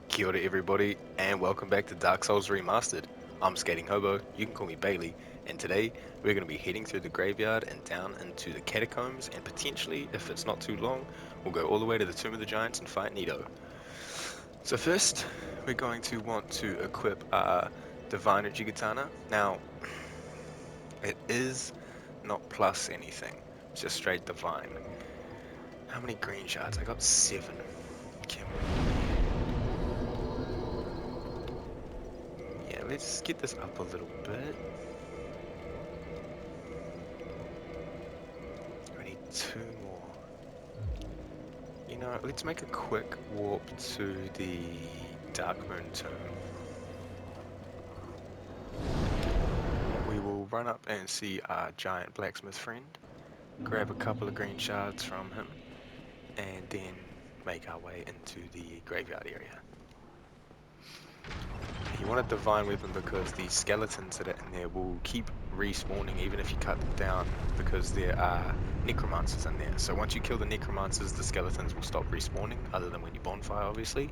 Kia ora everybody, and welcome back to Dark Souls Remastered. I'm Skating Hobo, you can call me Bailey, and today we're going to be heading through the graveyard and down into the catacombs, and potentially, if it's not too long, we'll go all the way to the Tomb of the Giants and fight Nito. So first, we're going to want to equip our Divine Katana. Now, it is not plus anything, it's just straight Divine. How many green shards? I got 7. Can Yeah, let's get this up a little bit. I need 2 more. Let's make a quick warp to the Darkmoon Tomb. We will run up and see our giant blacksmith friend, grab a couple of green shards from him, and then make our way into the graveyard area. You want a divine weapon because the skeletons that are in there will keep respawning even if you cut them down, because there are necromancers in there. So once you kill the necromancers, the skeletons will stop respawning, other than when you bonfire obviously.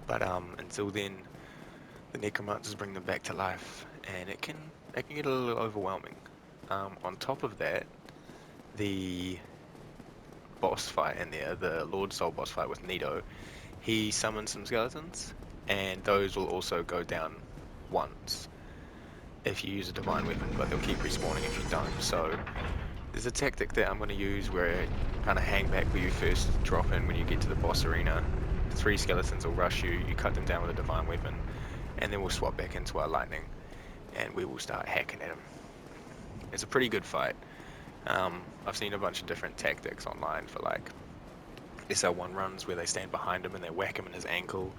But until then, the necromancers bring them back to life, and it can get a little overwhelming. On top of that, the boss fight in there, the Lord Soul boss fight with Nito, he summons some skeletons, and those will also go down once if you use a divine weapon, but they'll keep respawning if you don't. So there's a tactic that I'm going to use where I kind of hang back where you first drop in when you get to the boss arena. 3 skeletons will rush you, you cut them down with a divine weapon, and then we'll swap back into our lightning, and we will start hacking at him. It's a pretty good fight. I've seen a bunch of different tactics online for like SL1 runs where they stand behind him and they whack him in his ankle,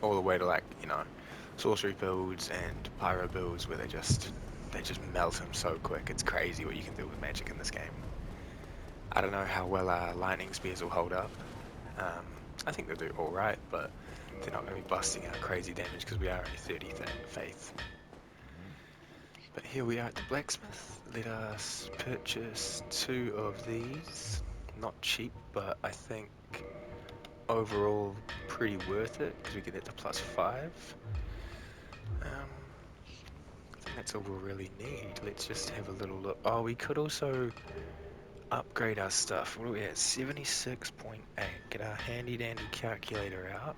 all the way to sorcery builds and pyro builds where they just melt him so quick. It's crazy what you can do with magic in this game. I don't know how well our lightning spears will hold up. Um, I think they'll do alright, but they're not going to be busting out crazy damage because we are only 30 faith. But here we are at the blacksmith. Let us purchase 2 of these. Not cheap, but I think overall pretty worth it because we get that to +5. I think that's all we'll really need. Let's just have a little look. Oh, we could also upgrade our stuff. What are we at? 76.8. Get our handy dandy calculator out.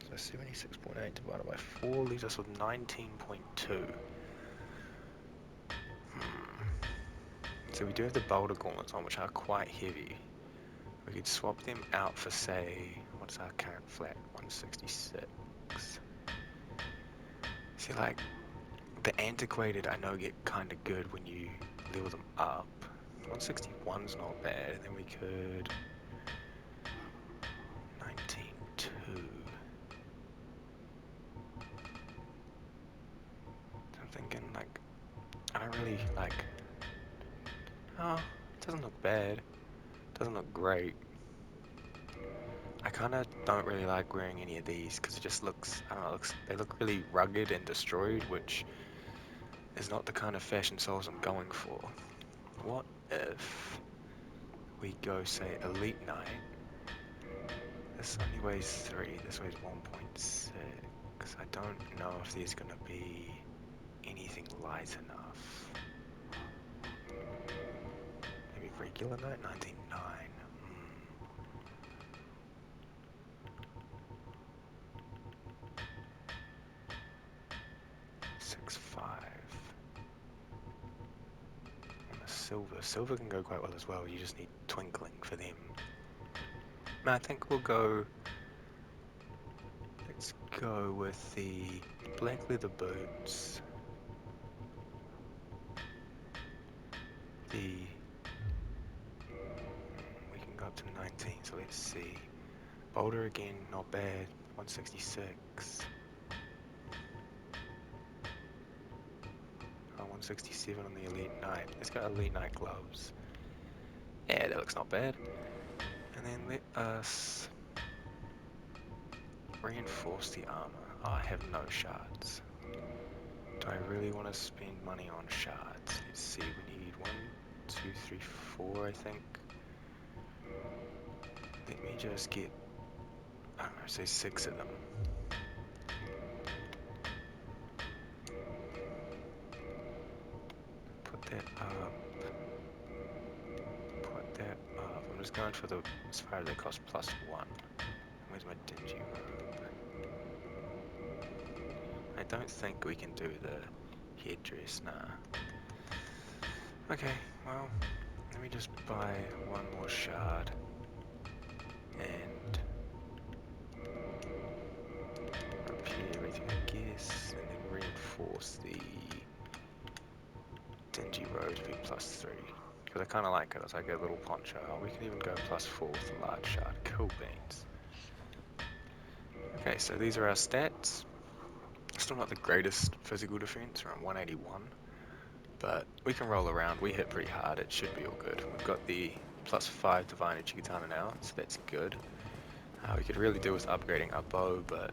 So 76.8 divided by 4 leaves us with 19.2. So we do have the boulder gauntlets on, which are quite heavy. We could swap them out for, say, what's our current flat? 166. See, like, the antiquated I know get kind of good when you level them up. 161's not bad, and then we could 19.2. So I'm thinking, like, I don't really like. Oh, it doesn't look bad. Doesn't look great. I kind of don't really like wearing any of these because it just looks, I don't know, they look really rugged and destroyed, which is not the kind of fashion souls I'm going for. What if we go, say, Elite Knight? This only weighs 3, this weighs 1.6. I don't know if there's going to be anything light enough. Maybe regular Knight? 99. 6.5. And the silver. Silver can go quite well as well, you just need twinkling for them. No, I think we'll go. Let's go with the black leather boots. We can go up to 19, so let's see. Boulder again, not bad. 166. 167 on the Elite Knight. Let's go Elite Knight gloves. Yeah, that looks not bad. And then let us reinforce the armor. Oh, I have no shards. Do I really want to spend money on shards? Let's see, we need 1, 2, 3, 4, I think. Let me just get I don't know, say 6 of them. Put that up. Put that up. I'm just going for the, as far as they cost +1. Where's my dingy robe? I don't think we can do the headdress, nah. Okay, well, let me just buy one more shard. And repair everything, I guess, and then reinforce the dingy robe to be +3. Because I kind of like it, it's like a little poncho. Oh, we can even go +4 with a large shard. Cool beans. Okay, so these are our stats. Still not the greatest physical defense, around 181. But we can roll around, we hit pretty hard, it should be all good. We've got the +5 Divine Katana now, so that's good. We could really do with upgrading our bow, but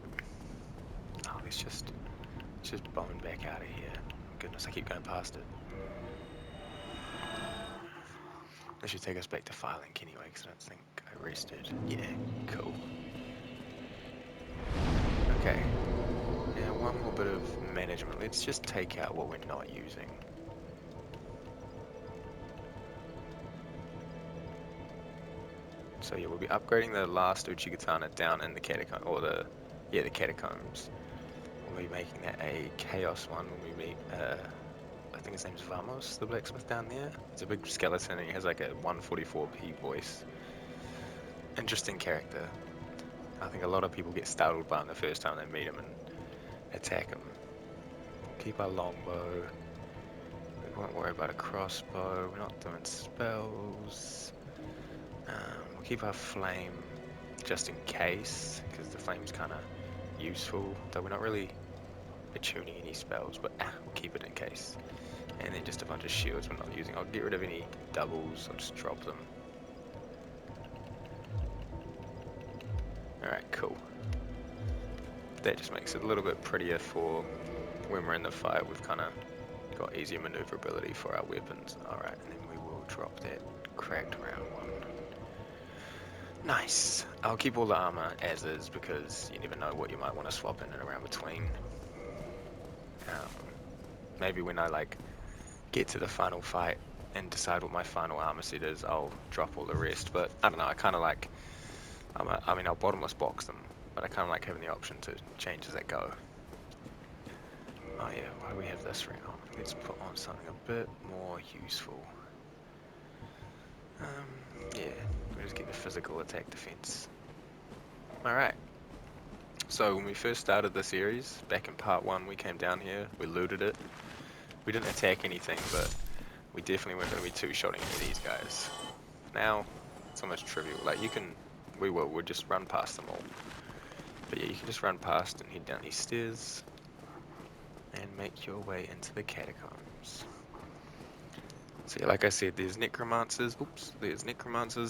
oh, let's just bone back out of here. Goodness, I keep going past it. That should take us back to Firelink anyway, because I don't think I rested. Yeah, cool. Okay. Now one more bit of management. Let's just take out what we're not using. So yeah, we'll be upgrading the last Uchigatana down in the catacomb, or the catacombs. We'll be making that a chaos one when we meet, I think his name's Vamos, the blacksmith down there. He's a big skeleton and he has like a 144p voice. Interesting character. I think a lot of people get startled by him the first time they meet him and attack him. Keep our longbow. We won't worry about a crossbow. We're not doing spells. We'll keep our flame just in case, because the flame's kind of useful, though we're not really attuning any spells, but we'll keep it in case. And then just a bunch of shields we're not using. I'll get rid of any doubles, I'll just drop them. Alright, cool. That just makes it a little bit prettier for when we're in the fight. We've kind of got easier maneuverability for our weapons. Alright, and then we will drop that cracked round one. Nice. I'll keep all the armor as is because you never know what you might want to swap in and around between. Maybe when I like get to the final fight and decide what my final armor set is, I'll drop all the rest. But I don't know, I kind of like, I mean, I'll bottomless box them, but I kind of like having the option to change as I go. Oh yeah, why do we have this ring on? Let's put on something a bit more useful. Yeah, we'll just get the physical attack defense. Alright, so when we first started the series, back in part 1, we came down here, we looted it. We didn't attack anything, but we definitely weren't going to be two-shotting any of these guys. Now, it's almost trivial. Like, we'll just run past them all. But yeah, you can just run past and head down these stairs and make your way into the catacombs. So yeah, like I said, there's necromancers,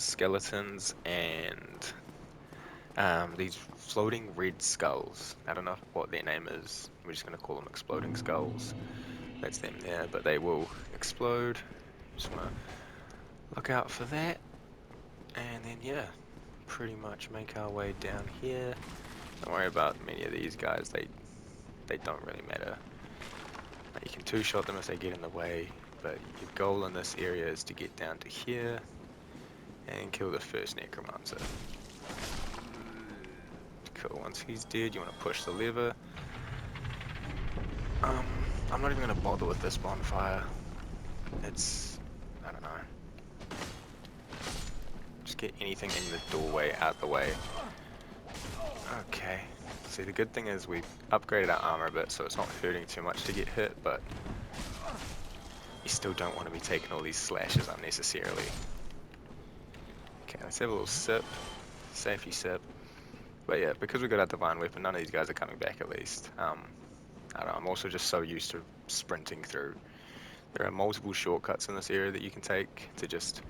skeletons, and these floating red skulls. I don't know what their name is. We're just going to call them exploding skulls. That's them there, but they will explode. Just want to look out for that. And then yeah, pretty much make our way down here. Don't worry about many of these guys, they don't really matter. You can two-shot them if they get in the way, but your goal in this area is to get down to here and kill the first necromancer. Cool, once he's dead you want to push the lever. I'm not even going to bother with this bonfire. It's, I don't know. Just get anything in the doorway out the way. Okay. See, the good thing is we upgraded our armor a bit, so it's not hurting too much to get hit, but you still don't want to be taking all these slashes unnecessarily. Okay, let's have a little sip. Safety sip. But yeah, because we got our divine weapon, none of these guys are coming back at least. I don't know, I'm also just so used to sprinting through. There are multiple shortcuts in this area that you can take to just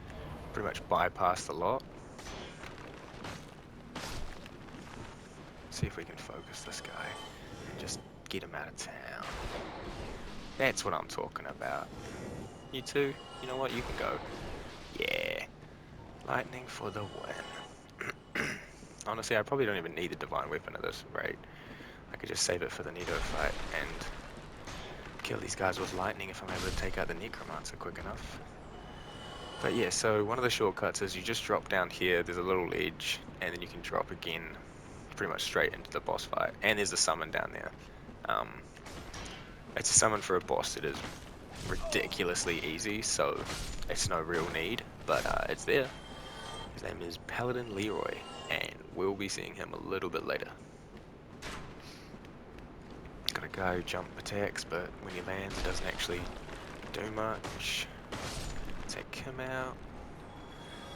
pretty much bypass the lot. See if we can focus this guy and just get him out of town. That's what I'm talking about. You two, you know what, you can go. Yeah. Lightning for the win. Honestly, I probably don't even need the divine weapon at this rate. I could just save it for the Nido fight and kill these guys with lightning if I'm able to take out the necromancer quick enough. But yeah, so one of the shortcuts is you just drop down here, there's a little ledge, and then you can drop again pretty much straight into the boss fight. And there's a summon down there. It's a summon for a boss that is ridiculously easy, so it's no real need, but it's there. His name is Paladin Leroy, and we'll be seeing him a little bit later. Gotta go jump attacks, but when he lands, it doesn't actually do much. Take him out.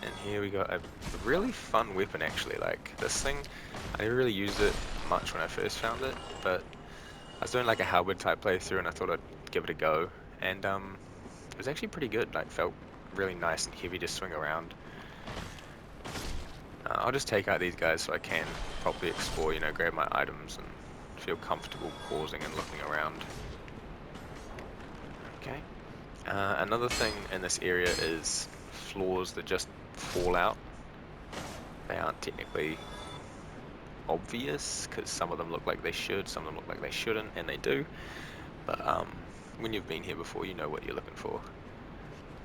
And here we got a really fun weapon actually. Like this thing, I never really used it much when I first found it, but I was doing like a halberd type playthrough and I thought I'd give it a go. And it was actually pretty good. Like felt really nice and heavy to swing around. I'll just take out these guys so I can properly explore, you know, grab my items and feel comfortable pausing and looking around. Okay. Another thing in this area is floors that just fall out. They aren't technically obvious because some of them look like they should, some of them look like they shouldn't, and they do. But when you've been here before, you know what you're looking for.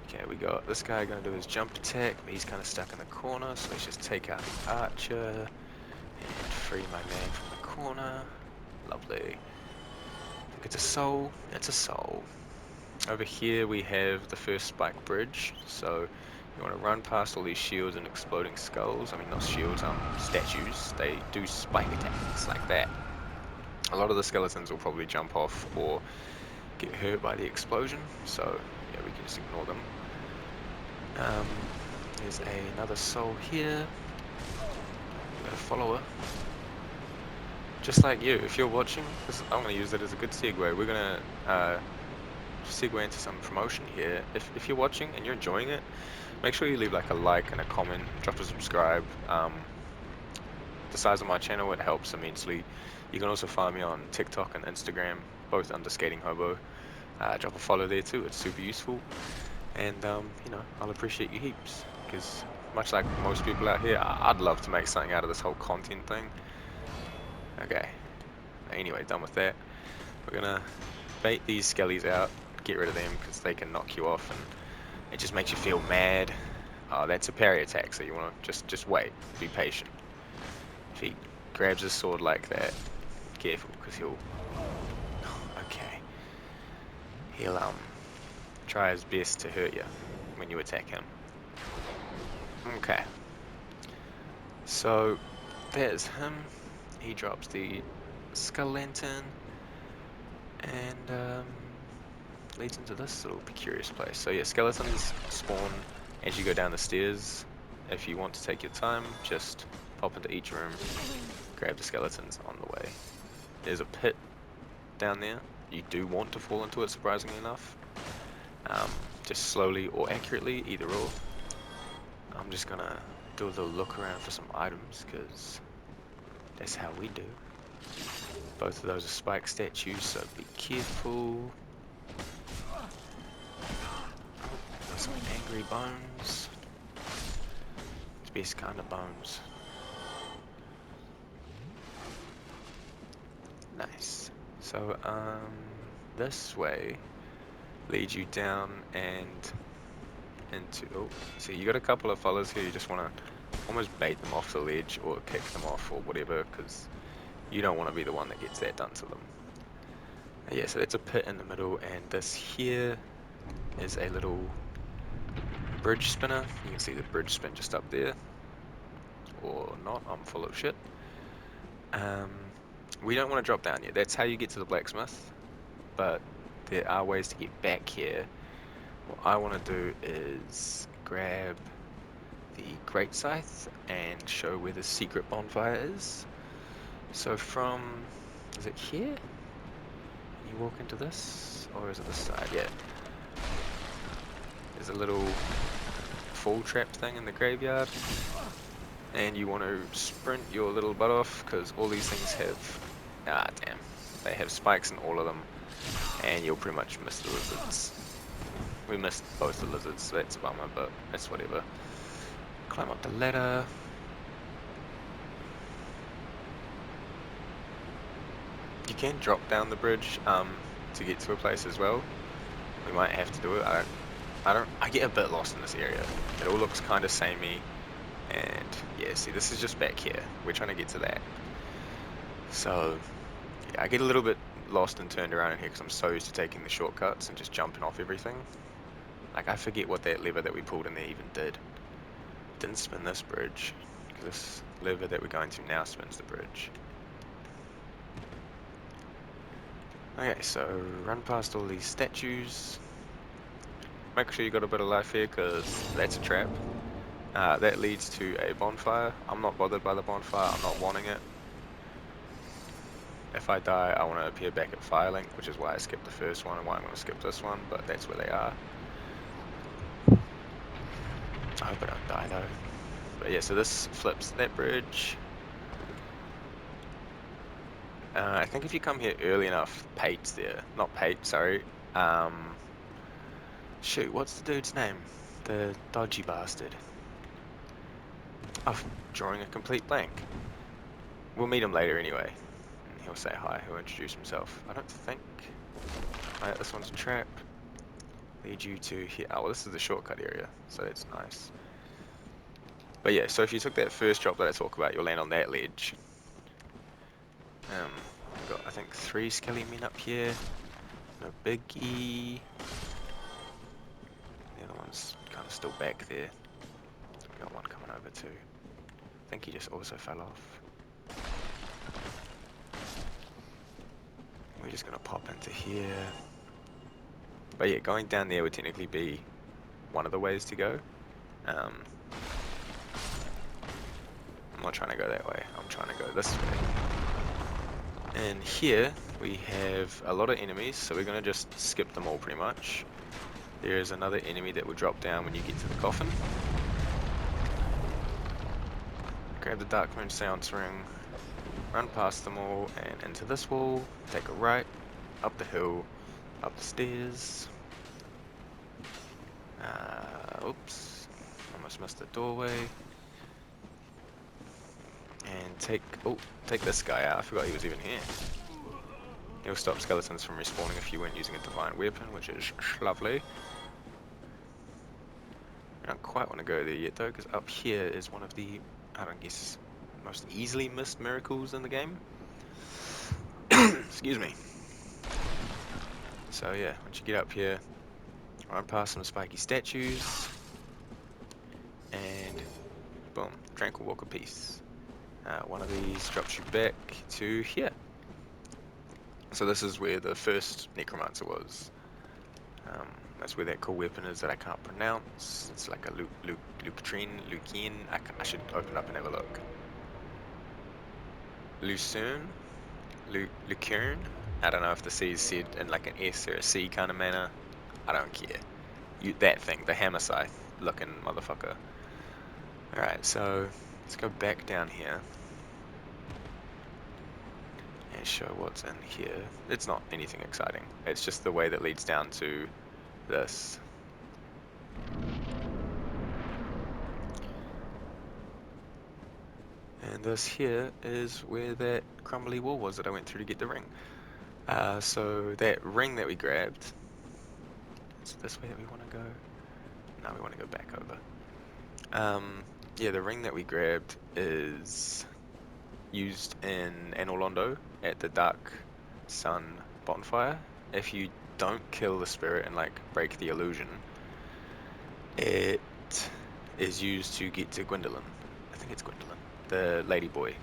Okay, we got this guy going to do his jump attack, but he's kind of stuck in the corner, so let's just take out the archer and free my man from the corner. Lovely. I think it's a soul. It's a soul. Over here we have the first spike bridge, so you want to run past all these shields and exploding skulls. I mean, not shields, statues. They do spike attacks like that. A lot of the skeletons will probably jump off or get hurt by the explosion, so yeah, we can just ignore them. There's another soul here. Got a follower. Just like you, if you're watching, I'm going to use it as a good segue. We're going to segue into some promotion here. If you're watching and you're enjoying it, make sure you leave like a like and a comment, drop a subscribe. The size of my channel, it helps immensely. You can also find me on TikTok and Instagram, both under Skating Hobo. Drop a follow there too, it's super useful. And you know, I'll appreciate you heaps, because much like most people out here, I'd love to make something out of this whole content thing. Okay, anyway, done with that. We're gonna bait these skellies out, get rid of them because they can knock you off and it just makes you feel mad. That's a parry attack, so you want to just wait, be patient. If he grabs his sword like that, careful, because he'll try his best to hurt you when you attack him. Okay, so there's him. He drops the skull lantern and leads into this little curious place. So yeah, skeletons spawn as you go down the stairs. If you want to take your time, just pop into each room, grab the skeletons on the way. There's a pit down there. You do want to fall into it, surprisingly enough. Just slowly or accurately, either or. I'm just gonna do a little look around for some items, because that's how we do. Both of those are spike statues, so be careful. Some angry bones. It's the best kind of bones. Nice. So, this way leads you down and into, oh, so you got a couple of fellas here, you just want to almost bait them off the ledge or kick them off or whatever, because you don't want to be the one that gets that done to them. Yeah, so that's a pit in the middle, and this here is a little bridge spinner. You can see the bridge spin just up there, or not, I'm full of shit. We don't want to drop down yet. That's how you get to the blacksmith, but there are ways to get back here. What I want to do is grab the great scythe and show where the secret bonfire is. So from, is it here? You walk into this, or is it this side? Yeah. There's a little fall trap thing in the graveyard, and you want to sprint your little butt off, because all these things have, they have spikes in all of them, and you'll pretty much miss the lizards. We missed both the lizards, so that's a bummer, but that's whatever. Climb up the ladder. you can drop down the bridge to get to a place as well. We might have to do it. I get a bit lost in this area. It all looks kind of samey, and yeah, see, this is just back here. We're trying to get to that. So yeah, I get a little bit lost and turned around in here because I'm so used to taking the shortcuts and just jumping off everything. Like, I forget what that lever that we pulled in there even did. It didn't spin this bridge, because this lever that we're going to now spins the bridge. Okay, so run past all these statues. Make sure you got a bit of life here, because that's a trap. That leads to a bonfire. I'm not bothered by the bonfire, I'm not wanting it. If I die, I want to appear back at Firelink, which is why I skipped the first one and why I'm going to skip this one, but that's where they are. I hope I don't die though. But yeah, so this flips that bridge. I think if you come here early enough, Pate's there. Not Pate, sorry. Shoot, what's the dude's name? The dodgy bastard. Oh, drawing a complete blank. We'll meet him later anyway. And he'll say hi, he'll introduce himself. I don't think... Alright, this one's a trap. Lead you to here. Oh, well, this is the shortcut area, so that's nice. But yeah, so if you took that first drop that I talk about, you'll land on that ledge. We've got, I think, 3 skelly men up here. No biggie. The other one's kind of still back there. We've got one coming over too. I think he just also fell off. We're just gonna pop into here. But yeah, going down there would technically be one of the ways to go. I'm not trying to go that way, I'm trying to go this way. And here we have a lot of enemies, so we're gonna just skip them all pretty much. There is another enemy that will drop down when you get to the coffin. Grab the Dark Moon Seance Ring, run past them all and into this wall, take a right, up the hill, up the stairs. Oops, almost missed the doorway. And take this guy out, I forgot he was even here. He'll stop skeletons from respawning if you weren't using a divine weapon, which is lovely. I don't quite want to go there yet though, because up here is one of the, I don't guess, most easily missed miracles in the game. Excuse me. So yeah, once you get up here, run past some spiky statues, and boom, tranquil walk of peace. One of these drops you back to here. So this is where the first necromancer was. That's where that cool weapon is that I can't pronounce. It's like a Lucien. I should open up and have a look. Lucerne? Lucerne? I don't know if the C is said in like an S or a C kind of manner. I don't care. That thing, the hammer scythe looking motherfucker. Alright, so let's go back down here and show what's in here. It's not anything exciting. It's just the way that leads down to this. And this here is where that crumbly wall was that I went through to get the ring. So that ring that we grabbed, is it this way that we want to go? No, we want to go back over. Yeah, the ring that we grabbed is used in Anolondo at the Dark Sun bonfire. If you don't kill the spirit and like break the illusion, it is used to get to Gwendolyn. I think it's Gwendolyn, the lady boy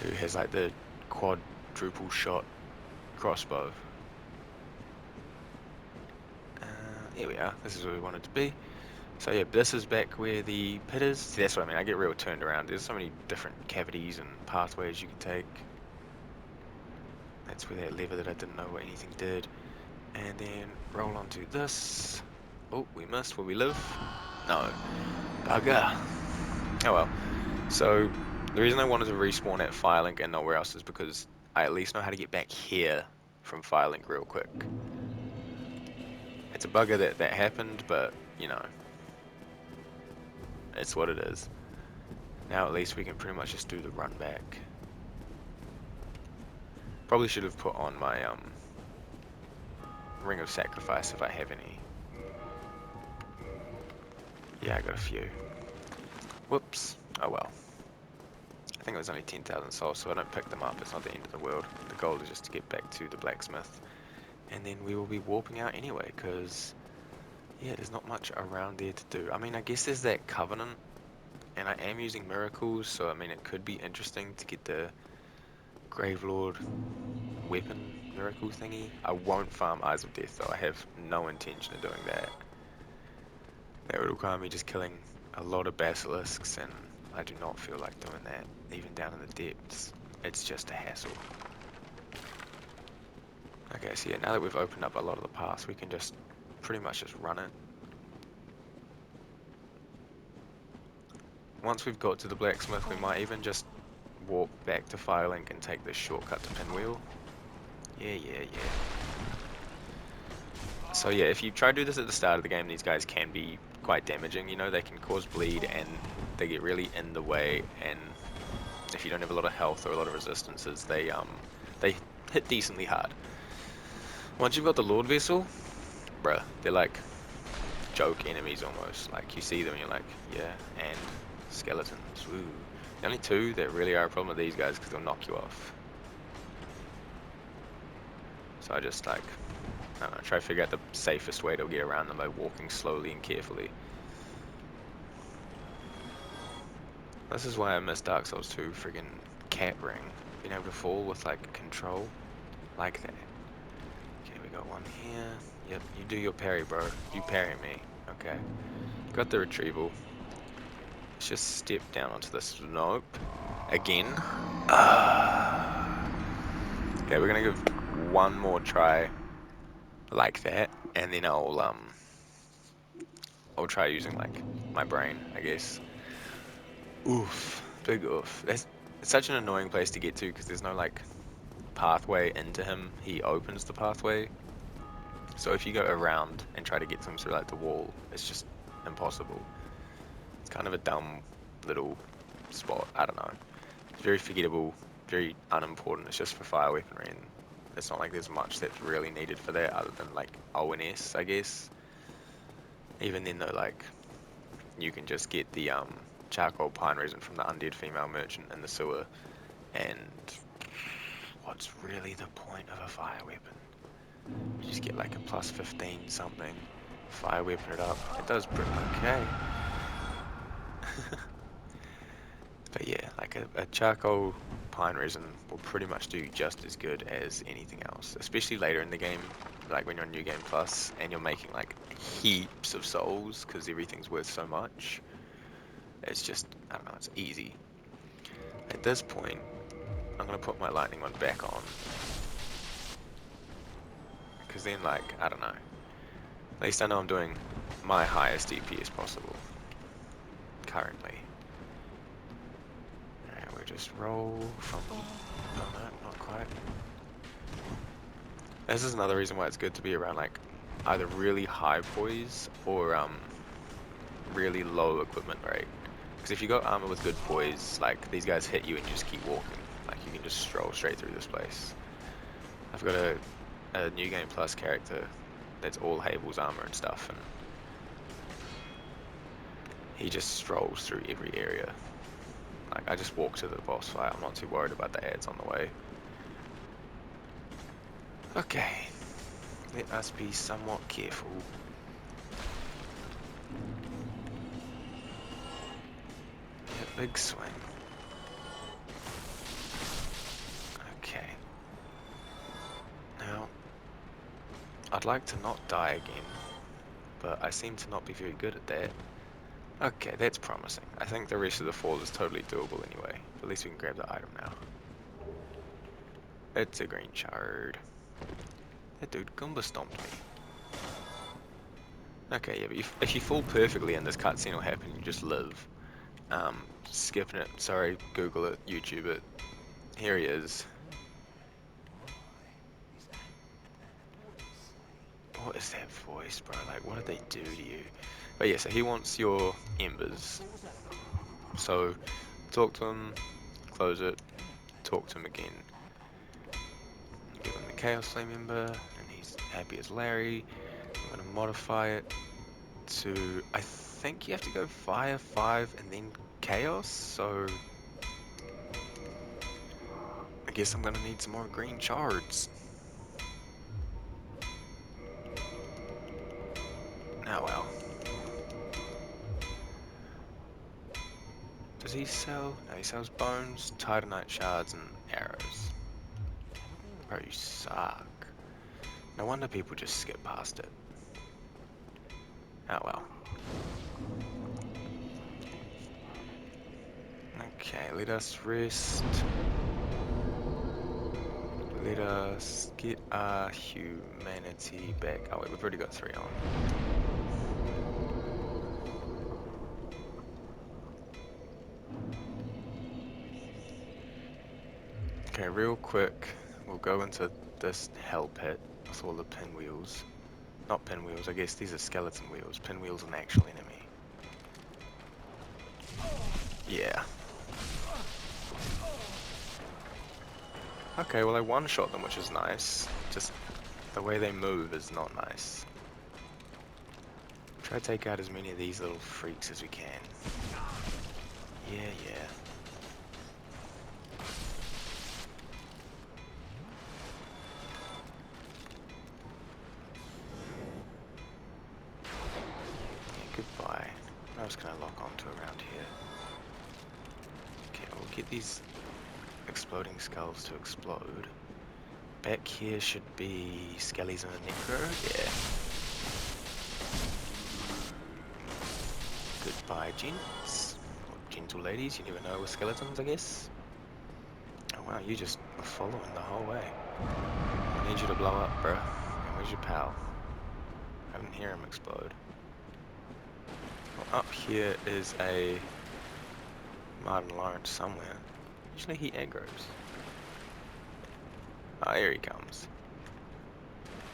who has like the quadruple shot crossbow. Here we are, this is where we wanted to be. So yeah, this is back where the pit is. See, that's what I mean, I get real turned around. There's so many different cavities and pathways you can take. That's where that lever that I didn't know what anything did. And then roll onto this. Oh, we missed. Will we live? No. Bugger. Oh well. So, the reason I wanted to respawn at Firelink and nowhere else is because I at least know how to get back here from Firelink real quick. It's a bugger that happened, but, you know, it's what it is. Now at least we can pretty much just do the run back. Probably should have put on my ring of sacrifice if I have any. Yeah, I got a few. Whoops. Oh well. I think it was only 10,000 souls, so I don't pick them up. It's not the end of the world. The goal is just to get back to the blacksmith, and then we will be warping out anyway, because yeah, there's not much around there to do. I mean, I guess there's that covenant, and I am using miracles, so I mean, it could be interesting to get the Gravelord weapon miracle thingy. I won't farm Eyes of Death though. I have no intention of doing that. That would require me just killing a lot of basilisks, and I do not feel like doing that, even down in the depths. It's just a hassle. Okay, so yeah, now that we've opened up a lot of the paths, we can just pretty much just run it. Once we've got to the blacksmith, we might even just warp back to Firelink and take this shortcut to Pinwheel. Yeah. So yeah, if you try to do this at the start of the game, these guys can be quite damaging, you know, they can cause bleed and they get really in the way, and if you don't have a lot of health or a lot of resistances, they hit decently hard. Once you've got the Lord Vessel, bruh, they're like joke enemies almost. Like you see them and you're like, yeah, and skeletons, woo. The only two that really are a problem are these guys because they'll knock you off. So I just like, I don't know, try to figure out the safest way to get around them by walking slowly and carefully. This is why I miss Dark Souls 2 friggin' cat ring. Being able to fall with like control, like that. Okay, we got one here. Yep, you do your parry, bro. You parry me. Okay. Got the retrieval. Let's just step down onto this. Nope. Again. Okay, we're gonna give one more try like that, and then I'll try using like my brain, I guess. Oof, big oof. It's such an annoying place to get to because there's no like pathway into him. He opens the pathway, so if you go around and try to get to him through like the wall, it's just impossible. It's kind of a dumb little spot. I don't know. It's very forgettable, very unimportant. It's just for fire weaponry, and it's not like there's much that's really needed for that other than like ONS, I guess. Even then though, like, you can just get the charcoal pine resin from the undead female merchant in the sewer, and what's really the point of a fire weapon? You just get like a plus 15 something, fire weapon it up. It does pretty okay. But yeah, like a charcoal pine resin will pretty much do just as good as anything else, especially later in the game, like when you're on New Game Plus and you're making like heaps of souls because everything's worth so much. It's just, I don't know, it's easy. At this point, I'm going to put my lightning one back on, because then, like, I don't know, at least I know I'm doing my highest DPS possible currently. We just roll from, oh no, not quite. This is another reason why it's good to be around like either really high poise or really low equipment rate. Because if you got armor with good poise, like these guys hit you and you just keep walking. Like you can just stroll straight through this place. I've got a New Game Plus character that's all Havel's armor and stuff, and he just strolls through every area. Like, I just walk to the boss fight. I'm not too worried about the ads on the way. Okay, let us be somewhat careful. Yeah, big swing. Okay. Now, I'd like to not die again, but I seem to not be very good at that. Okay, that's promising. I think the rest of the fall is totally doable anyway. At least we can grab the item now. It's a green shard. That dude Goomba stomped me. Okay, yeah, but if you fall perfectly and this cutscene will happen, you just live. Skipping it. Sorry, Google it, YouTube it. Here he is. What is that voice, bro? Like, what did they do to you? But yeah, so he wants your embers. So, talk to him, close it, talk to him again. Chaos Flame Ember, and he's happy as Larry. I'm going to modify it to, I think you have to go Fire 5 and then Chaos, so I guess I'm going to need some more green shards. Oh well. Does he sell? No, he sells bones, titanite shards, and arrows. Bro, you suck. No wonder people just skip past it. Oh well. Okay, let us rest. Let us get our humanity back. Oh wait, we've already got 3 on. Okay, real quick, we'll go into this hell pit with all the pinwheels. Not pinwheels, I guess these are skeleton wheels. Pinwheels an actual enemy. Yeah. Okay, well I one-shot them, which is nice. Just the way they move is not nice. Try to take out as many of these little freaks as we can. Yeah, yeah. Goodbye. I was gonna lock onto around here. Okay, we'll get these exploding skulls to explode. Back here should be skellies and a necro. Yeah. Goodbye, gents. Or gentle ladies, you never know with skeletons, I guess. Oh wow, you just were following the whole way. I need you to blow up, bruh. And where's your pal? I didn't hear him explode. Well, up here is a Martin Lawrence somewhere. Usually he aggroes. Ah, here he comes.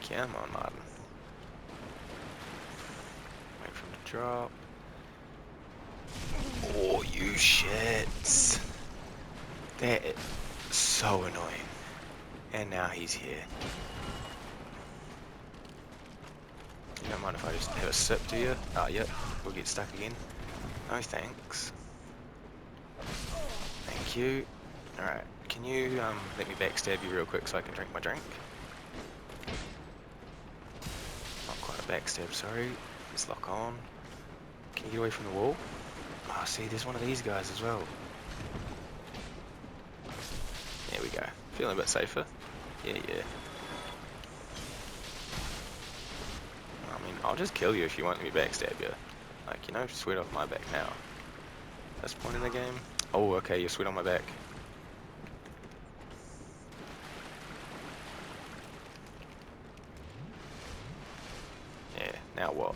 Come on, Martin. Wait for him to drop. Oh, you shits. That is so annoying. And now he's here. You don't mind if I just have a sip, do you? Ah, yep. We'll get stuck again. No thanks. Thank you. Alright, can you let me backstab you real quick so I can drink my drink? Not quite a backstab, sorry. Let's lock on. Can you get away from the wall? Ah, see, there's one of these guys as well. There we go. Feeling a bit safer. Yeah, yeah. I mean, I'll just kill you if you want me to backstab you. Like, you know, sweat off my back now. At this point in the game. Oh, okay, you sweat on my back. Yeah, now what?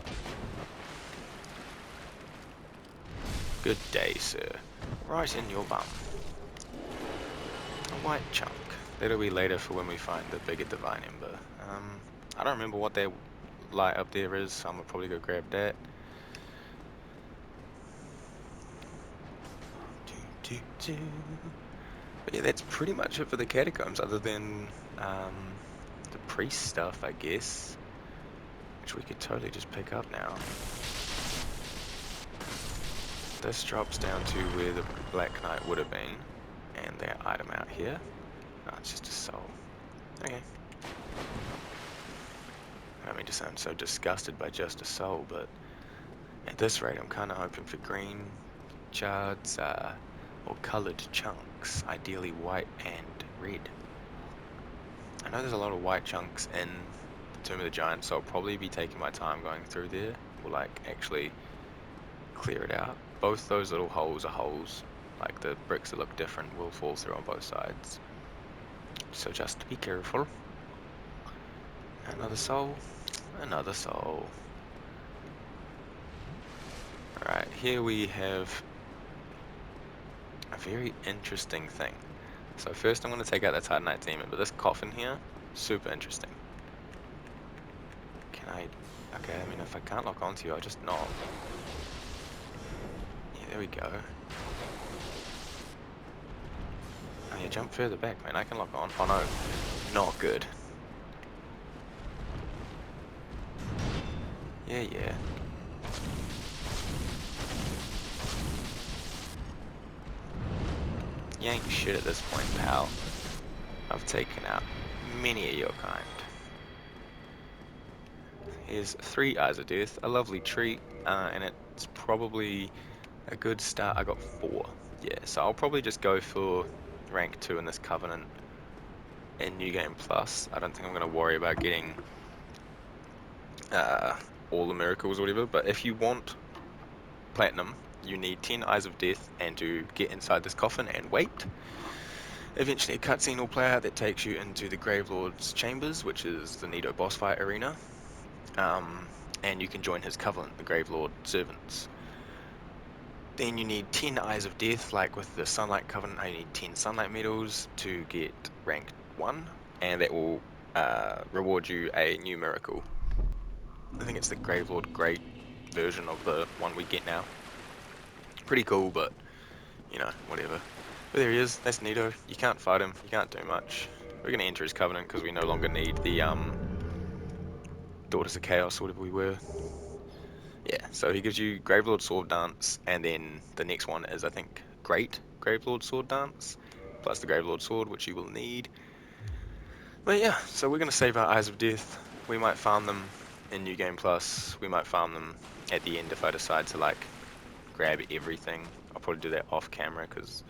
Good day, sir. Right in your bum. A white chunk. That'll be later for when we find the bigger divine ember. I don't remember what that light up there is, so I'm gonna probably go grab that. But yeah, that's pretty much it for the catacombs, other than the priest stuff, I guess, which we could totally just pick up now. This drops down to where the Black Knight would have been, and that item out here. Oh, it's just a soul. Okay. I don't mean to sound so disgusted by just a soul, but at this rate I'm kind of hoping for green shards, or coloured chunks, ideally white and red. I know there's a lot of white chunks in the Tomb of the Giant, so I'll probably be taking my time going through there. We'll like actually clear it out. Both those little holes are holes, like the bricks that look different will fall through on both sides. So just be careful. Another soul, another soul. Alright, here we have a very interesting thing. So first I'm going to take out the Titanite Demon, but this coffin here, super interesting. Can I... Okay, I mean if I can't lock onto you, I'll just not. Yeah, there we go. Oh yeah, jump further back, man. I can lock on. Oh no, not good. Yeah, yeah. You ain't shit at this point, pal. I've taken out many of your kind. Here's 3 Eyes of Death, a lovely treat, and it's probably a good start. I got 4. Yeah, so I'll probably just go for rank 2 in this Covenant in New Game Plus. I don't think I'm going to worry about getting all the miracles or whatever, but if you want Platinum, you need 10 Eyes of Death, and to get inside this coffin and wait, eventually a cutscene will play out that takes you into the Gravelord's chambers, which is the Nito boss fight arena, and you can join his Covenant, the Gravelord servants. Then you need 10 Eyes of Death, like with the Sunlight Covenant. I need 10 Sunlight Medals to get rank 1, and that will reward you a new miracle. I think it's the Gravelord Great version of the one we get now. Pretty cool, but, you know, whatever. But there he is, that's Nito. You can't fight him, you can't do much. We're going to enter his Covenant because we no longer need the Daughters of Chaos, or whatever we were. Yeah, so he gives you Gravelord Sword Dance, and then the next one is, I think, Great Gravelord Sword Dance, plus the Gravelord Sword, which you will need. But yeah, so we're going to save our Eyes of Death. We might farm them in New Game Plus. We might farm them at the end if I decide to, like, grab everything. I'll probably do that off camera, because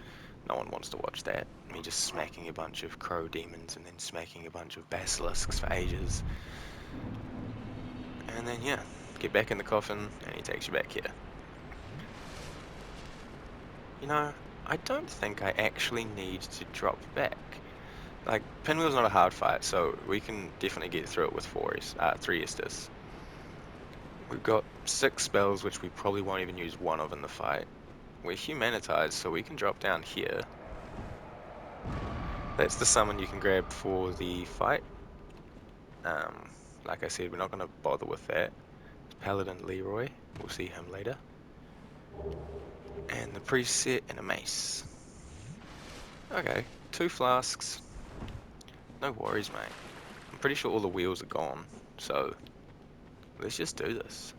no one wants to watch that. Me just smacking a bunch of crow demons and then smacking a bunch of basilisks for ages. And then, yeah, get back in the coffin, and he takes you back here. You know, I don't think I actually need to drop back. Like, Pinwheel's not a hard fight, so we can definitely get through it with 3 Estus. We've got 6 spells, which we probably won't even use 1 of in the fight. We're humanitized, so we can drop down here. That's the summon you can grab for the fight. Like I said, we're not going to bother with that. It's Paladin Leroy, we'll see him later. And the preset and a mace. Okay, 2 flasks. No worries, mate. I'm pretty sure all the wheels are gone, so let's just do this.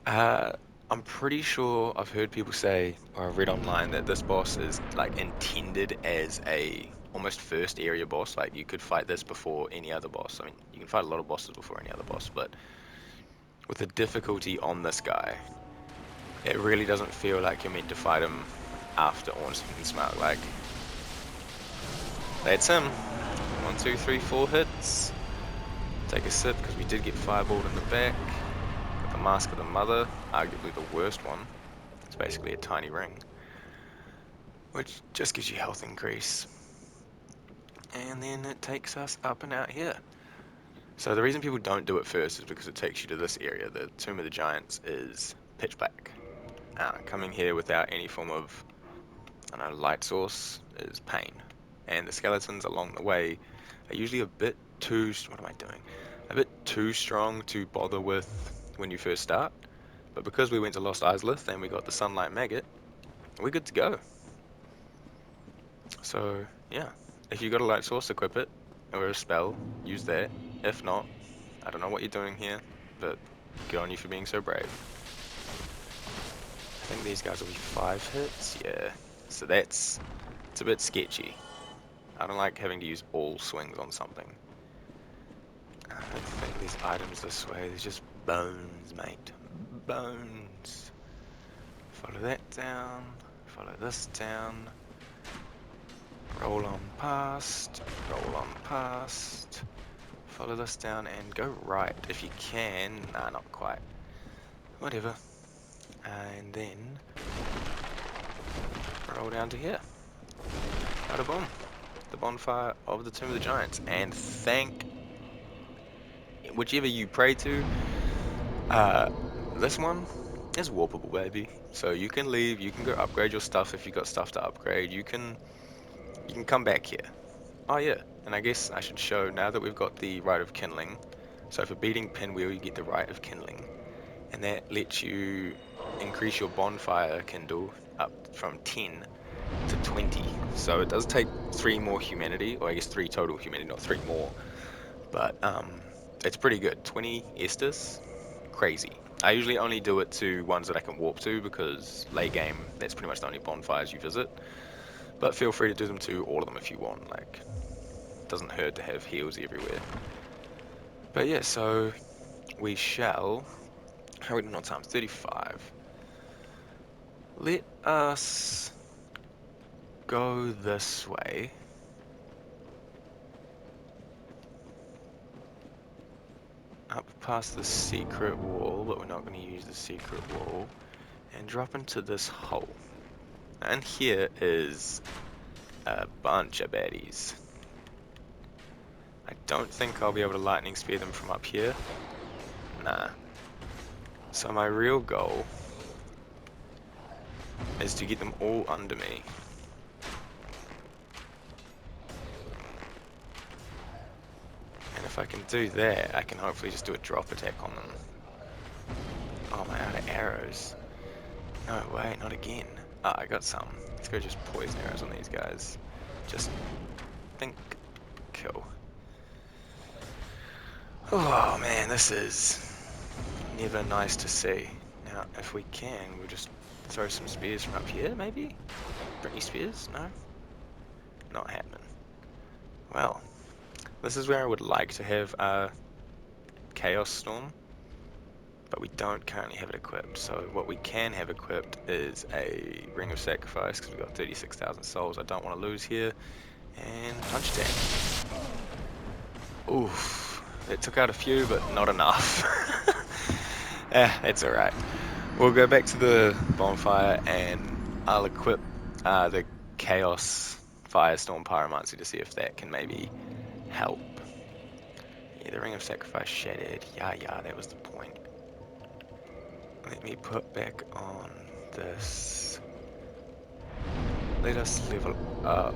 I'm pretty sure I've heard people say, or I've read online, that this boss is like intended as a almost first area boss. Like you could fight this before any other boss. I mean, you can fight a lot of bosses before any other boss, but with the difficulty on this guy, it really doesn't feel like you're meant to fight him after Ornstein and Smart. Like, that's him. 1, 2, 3, 4 hits. Take a sip, because we did get fireballed in the back. Got the Mask of the Mother, arguably the worst one. It's basically a tiny ring, which just gives you health increase. And then it takes us up and out here. So the reason people don't do it first is because it takes you to this area. The Tomb of the Giants is pitch black. Coming here without any form of, I don't know, light source is pain. And the skeletons along the way are usually a bit too, what am I doing? A bit too strong to bother with when you first start. But because we went to Lost Islith and we got the Sunlight Maggot, we're good to go. So, yeah. If you got a light source, equip it. Or a spell, use that. If not, I don't know what you're doing here, but good on you for being so brave. I think these guys will be 5 hits, yeah. So it's a bit sketchy. I don't like having to use all swings on something. I don't think there's items this way, there's just bones, mate. Bones. Follow that down, follow this down. Roll on past, roll on past. Follow this down and go right if you can. Nah, not quite. Whatever. And then roll down to here. Bada boom. The bonfire of the Tomb of the Giants. And thank whichever you pray to. This one is warpable, baby. So you can leave, you can go upgrade your stuff if you got stuff to upgrade. You can come back here. Oh yeah, and I guess I should show, now that we've got the Rite of Kindling, so for beating Pinwheel you get the Rite of Kindling, and that lets you increase your bonfire kindle up from 10 to 20. So it does take 3 more humanity, or I guess 3 total humanity, not 3 more, but it's pretty good. 20 Estus, crazy. I usually only do it to ones that I can warp to because late game, that's pretty much the only bonfires you visit. But feel free to do them to all of them if you want. Like, doesn't hurt to have heals everywhere. But yeah, so we shall. How are we doing on time? 35. Let us go this way. Up past the secret wall, but we're not going to use the secret wall. And drop into this hole. And here is a bunch of baddies. I don't think I'll be able to lightning spear them from up here. Nah. So my real goal is to get them all under me. And if I can do that, I can hopefully just do a drop attack on them. Oh, am I out of arrows? No way, not again. Ah, I got some. Let's go just poison arrows on these guys. Just think, kill. Oh man, this is never nice to see. Now, if we can, we'll just throw some spears from up here, maybe? Bring any spears? No? Not happening. Well, this is where I would like to have a Chaos Storm, but we don't currently have it equipped. So what we can have equipped is a Ring of Sacrifice, because we've got 36,000 souls I don't want to lose here. And punch attack. Oof, it took out a few, but not enough. It's alright. We'll go back to the bonfire and I'll equip the Chaos Firestorm Pyromancy to see if that can maybe help. Yeah, the Ring of Sacrifice shattered. Yeah, that was the point. Let me put back on this. Let us level up.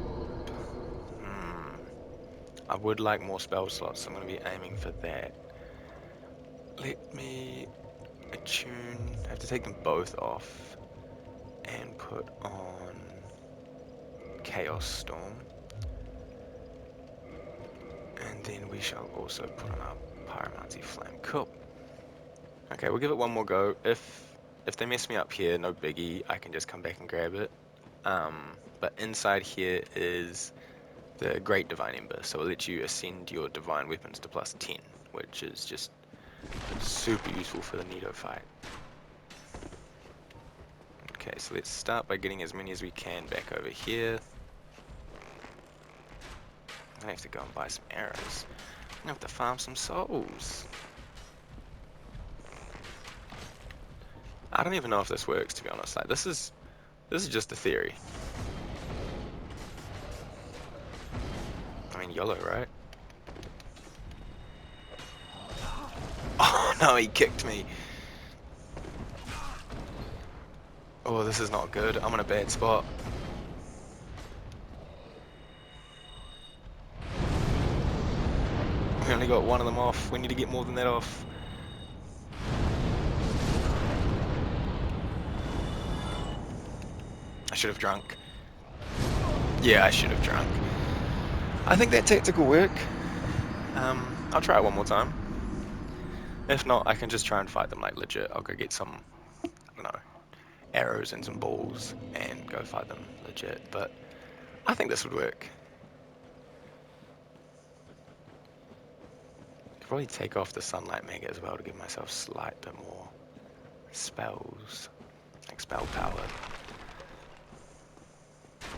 I would like more spell slots, so I'm going to be aiming for that. Let me attune. I have to take them both off and put on Chaos Storm. And then we shall also put on our Pyromancy Flame. Cool. Okay, we'll give it one more go. If they mess me up here, no biggie. I can just come back and grab it. But inside here is the Great Divine Ember, so it lets you ascend your divine weapons to +10, which is just super useful for the Nido fight. Okay, so let's start by getting as many as we can back over here. I have to go and buy some arrows. I have to farm some souls. I don't even know if this works, to be honest. Like, this is just a theory. I mean, YOLO, right? Oh no, he kicked me. Oh, this is not good. I'm in a bad spot. We only got one of them off. We need to get more than that off. I should have drunk. Yeah, I should have drunk. I think that tactic will work. I'll try it one more time. If not, I can just try and fight them like legit. I'll go get some, I don't know, arrows and some balls and go fight them legit. But I think this would work. Could probably take off the Sunlight Mega as well to give myself a slight bit more spells, like spell power.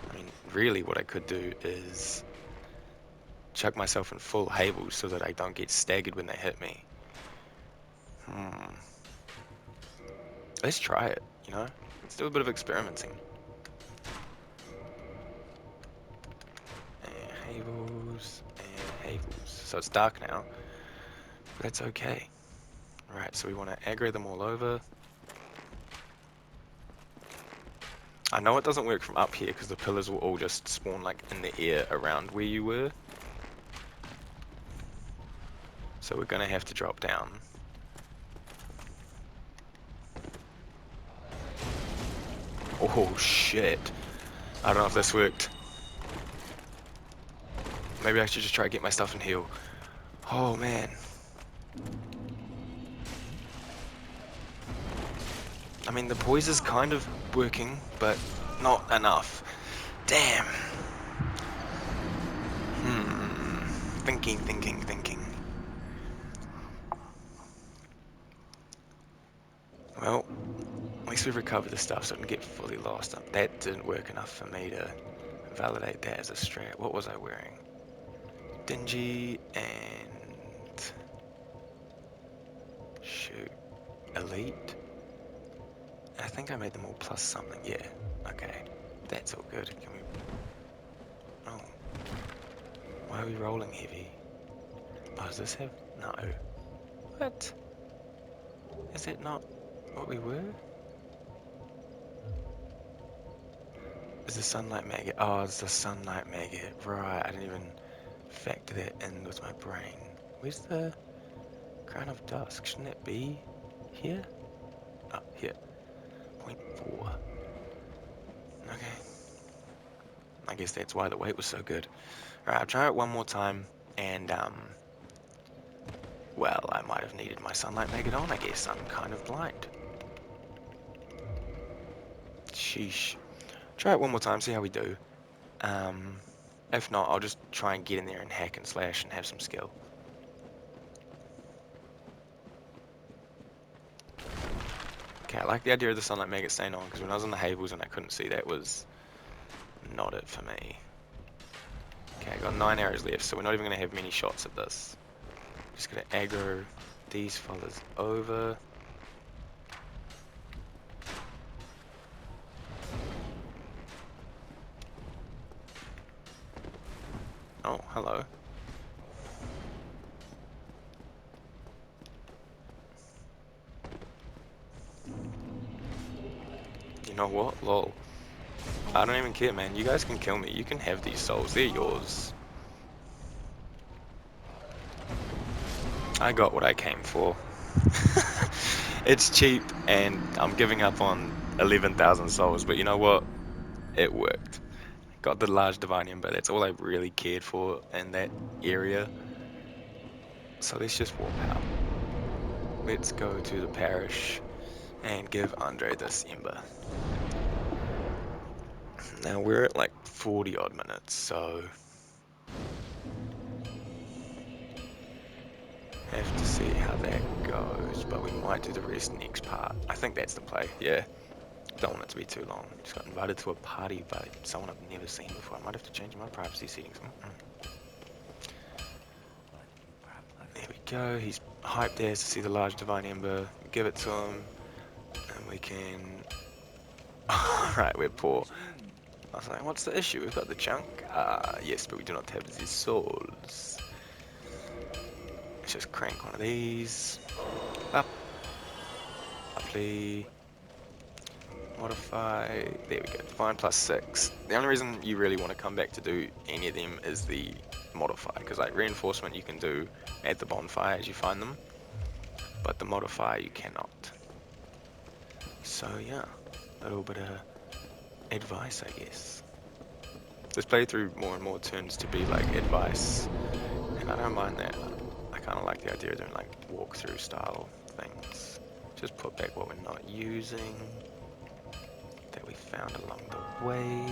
I mean, really what I could do is chuck myself in full Havels so that I don't get staggered when they hit me. Let's try it, you know? Let's do a bit of experimenting. And Havels, and Havels. So it's dark now, but that's okay. Right, so we want to aggro them all over. I know it doesn't work from up here because the pillars will all just spawn like in the air around where you were. So we're going to have to drop down. Oh shit. I don't know if this worked. Maybe I should just try to get my stuff and heal. Oh man. I mean, the poise is kind of working, but not enough. Damn. Thinking. Well, at least we've recovered the stuff so I can get fully lost. That didn't work enough for me to validate that as a strat. What was I wearing? Dingy and... shoot. Elite? I think I made them all plus something. Yeah. Okay. That's all good. Can we... Oh. Why are we rolling heavy? Oh, does this have... No. What? Is it not what we were? Is the sunlight maggot? Oh, it's the sunlight maggot. Right, I didn't even factor that in with my brain. Where's the crown of dusk? Shouldn't it be here? Oh, here. 0.4. Okay. I guess that's why the weight was so good. Alright, I'll try it one more time, and, well, I might have needed my sunlight maggot on, I guess. I'm kind of blind. Sheesh. Try it one more time, see how we do. If not, I'll just try and get in there and hack and slash and have some skill. Okay, I like the idea of the sunlight maggot staying on, because when I was in the Havels and I couldn't see, that was not it for me. Okay, I got 9 arrows left, so we're not even going to have many shots at this. Just going to aggro these fellas over. Oh, hello. You know what? Lol. I don't even care, man. You guys can kill me. You can have these souls. They're yours. I got what I came for. It's cheap, and I'm giving up on 11,000 souls, but you know what? It worked. Got the large divinium, but that's all I really cared for in that area. So let's just warp out. Let's go to the parish and give Andre this ember. Now we're at like 40 odd minutes, so have to see how that goes, but we might do the rest next part. I think that's the play, yeah. Don't want it to be too long. Just got invited to a party by someone I've never seen before. I might have to change my privacy settings. There we go. He's hyped there to see the large divine ember. Give it to him, and we can... Right, we're poor. I was like, what's the issue? We've got the chunk. Yes, but we do not have the souls. Let's just crank one of these. Up. Lovely. Modify. There we go. Divine plus 6. The only reason you really want to come back to do any of them is the modify, because like reinforcement you can do at the bonfire as you find them, but the modifier you cannot. So yeah, a little bit of advice, I guess. This playthrough more and more turns to be like advice, and I don't mind that. I kind of like the idea of doing like walkthrough style things. Just put back what we're not using, that we found along the way.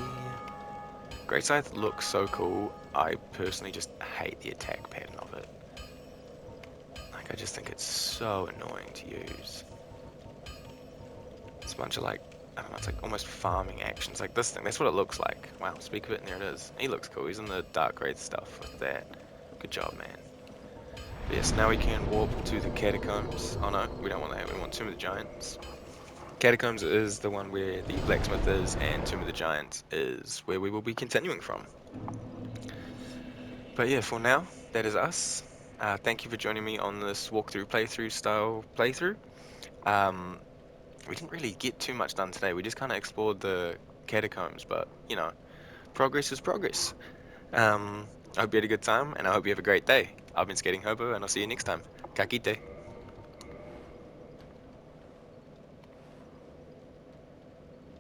Great Scythe looks so cool. I personally just hate the attack pattern of it. Like, I just think it's so annoying to use. It's a bunch of like, I don't know, it's like almost farming actions. Like this thing, that's what it looks like. Wow, speak of it and there it is. He looks cool, he's in the dark wraith stuff with that. Good job, man. But yes, now we can warp to the catacombs. Oh no, we don't want that, we want Tomb of the Giants. Catacombs is the one where the blacksmith is, and Tomb of the Giants is where we will be continuing from. But yeah, for now, that is us. Thank you for joining me on this walkthrough playthrough style playthrough. We didn't really get too much done today. We just kind of explored the catacombs, but you know, progress is progress. I hope you had a good time, and I hope you have a great day. I've been Skating Hobo, and I'll see you next time. Ka kite.